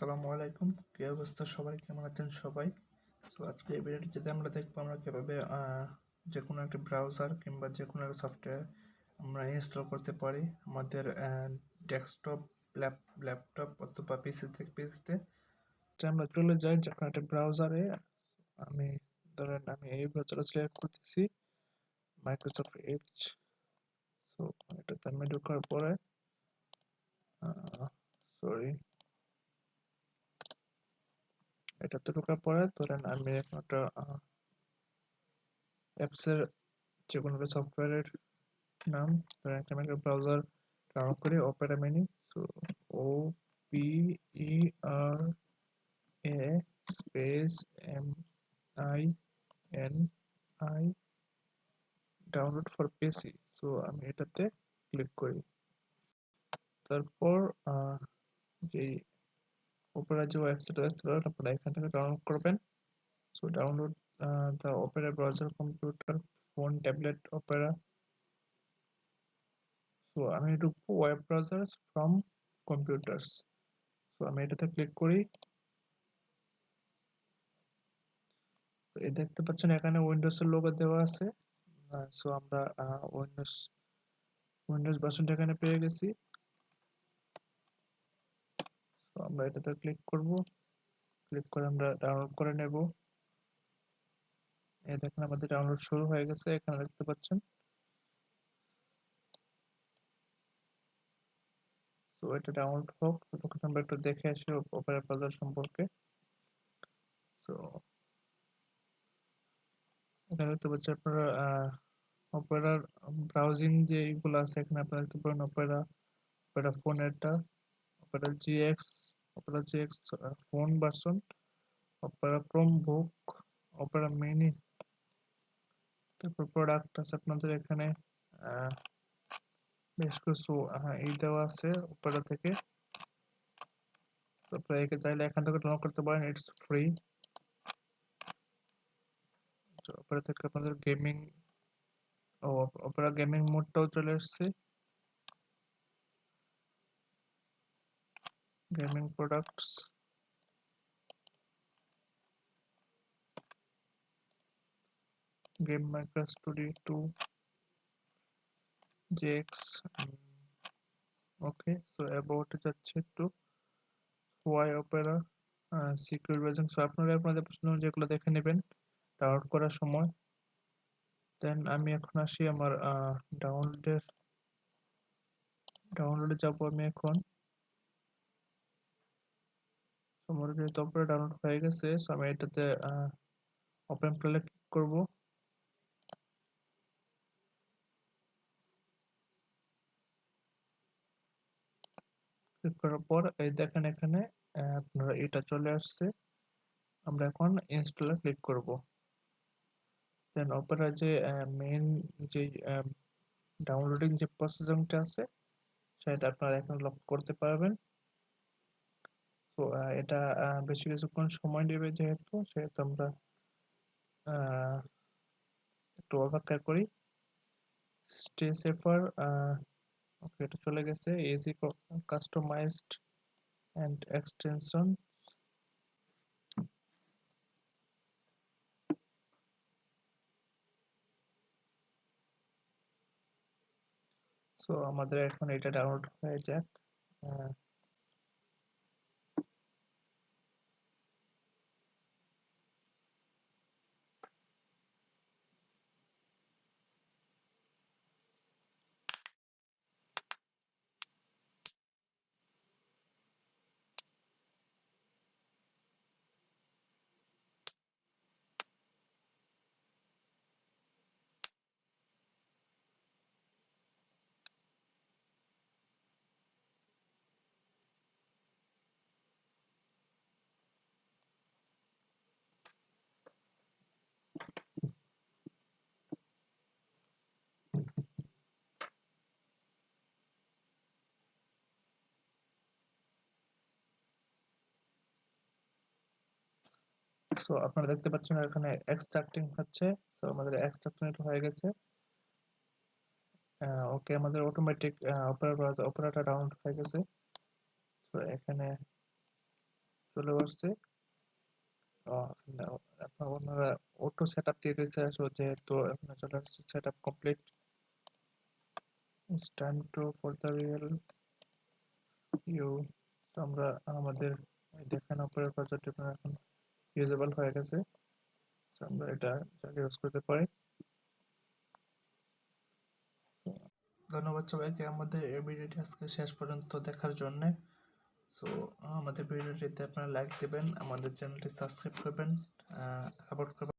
আসসালামু আলাইকুম। কি অবস্থা সবার? কেমন আছেন সবাই? আজকে এই ভিডিওটিতে আমরা দেখবো আমরা কিভাবে যে কোনো একটা ব্রাউজার কিংবা যে কোনো একটা সফটওয়্যার আমরা ইনস্টল করতে পারি আমাদের ডেস্কটপ, ল্যাপটপ অথবা পিসিতে। আমরা চলে যাই যে কোনো একটা ব্রাউজারে। আমি আমি এই ব্রাউজারটা সিলেক্ট করতেছি, মাইক্রোসফট এজ। এটাতে আমি ঢোকার পরে সরি এটাতে ঢোকার পরে আমি এখন একটা অ্যাপসের যে কোনো একটা সফটওয়্যারের নাম, আমি একটা ব্রাউজার ডাউনলোড করি, Opera mini. So O P E R A space M I N I, download for PC. So আমি এটাতে ক্লিক করি। তারপর যে অপেরা যে ওয়েবসাইট দেখতে পারেন আপনারা এখান থেকে ডাউনলোড করবেন। So download the Opera browser computer, phone, tablet, Opera. So আমি ঢুকবো web browsers from computers. So আমি এটাতে ক্লিক করি। তো এই দেখতে পাচ্ছেন এখানে উইন্ডোজ এর লোগো দেওয়া আছে। সো আমরা উইন্ডোজ ভার্সনটা এখানে পেয়ে গেছি। তো আমরা এটাতে ক্লিক করব। ক্লিক করে আমরা ডাউনলোড করে নেব। এই দেখেন আমাদের ডাউনলোড শুরু হয়ে গেছে, এখানে দেখতে পাচ্ছেন। তো এটা ডাউনলোড হোক, ততক্ষণ আমরা একটু দেখে আসি অপেরা ব্রাউজার সম্পর্কে। তো এখানে দেখতে পাচ্ছেন আপনারা অপেরার ব্রাউজিং যে এইগুলো আছে, এখানে আপনারা দেখতে পারেন অপেরা, অপেরা ফোন, এটা Opera GX, Opera GX phone version, Opera Chromebook, Opera mini. তারপর প্রোডাক্ট আছে আপনাদের এখানে বেশ কিছু এই দেওয়া আছে অপেরা থেকে। তারপরে একে চাইলে এখান থেকে ডাউনলোড করতে পারেন, ইটস ফ্রি। অপেরা থেকে আপনাদের গেমিং ও অপেরা গেমিং মোডটাও চলে আসছে। Gaming products, game maker studio 2, JX. Okay, so about যাচ্ছে একটু why Opera, secure version. So আপনারা আপনাদের পছন্দ অনুযায়ী যেগুলো দেখে নেবেন ডাউনলোড করার সময়। দেন আমি এখন আসি আমার ডাউনলোডে যাব আমি এখন। আমার যেহেতু অপেরা ডাউনলোড হয়ে গেছে, সো আমি এটাতে ওপেন প্লে ক্লিক করব। ক্লিক করার পর এই দেখেন এখানে আপনারা এটা চলে আসছে। আমরা এখন ইনস্টলে ক্লিক করব। দেন অপেরা যে মেইন যে ডাউনলোডিং যে প্রসেসিংটা আছে সেটা আপনারা এখন লক্ষ্য করতে পারবেন। তো এটা বেশি কিছুক্ষণ সময় নেবে, সেহেতু আমরা একটু অপেক্ষা করি। স্টে সেফার, ওকে, এটা চলে গেছে। Easy customized and extension. So আমাদের এখন এটা ডাউনলোড হয়ে যাক। সো আপনারা দেখতে পাচ্ছেন এখানে এক্সট্রাক্টিং হচ্ছে। সো আমাদের এক্সট্রাকশন হয়ে গেছে। ওকে, আমাদের অটোমেটিক অপারেটা ডাউনলোড হয়ে গেছে। তো এখানে চলে আসছে। আপনার ওনারা অটো সেট আপ দিয়ে দিয়েছে, যেহেতু এখন চলে আসছে set up complete. It's time to for the real you. তো আমরা আমাদের দেখেন উপরের প্রজেক্ট এখন ইউজেবল হয়ে গেছে। তো আমরা এটা ইউজ করতে পারি। ধন্যবাদ সবাইকে আমাদের এই ভিডিওটি আজকে শেষ পর্যন্ত দেখার জন্য। সো আমাদের ভিডিওটিতে আপনারা লাইক দেবেন, আমাদের চ্যানেলটি সাবস্ক্রাইব করবেন, সাপোর্ট করবেন।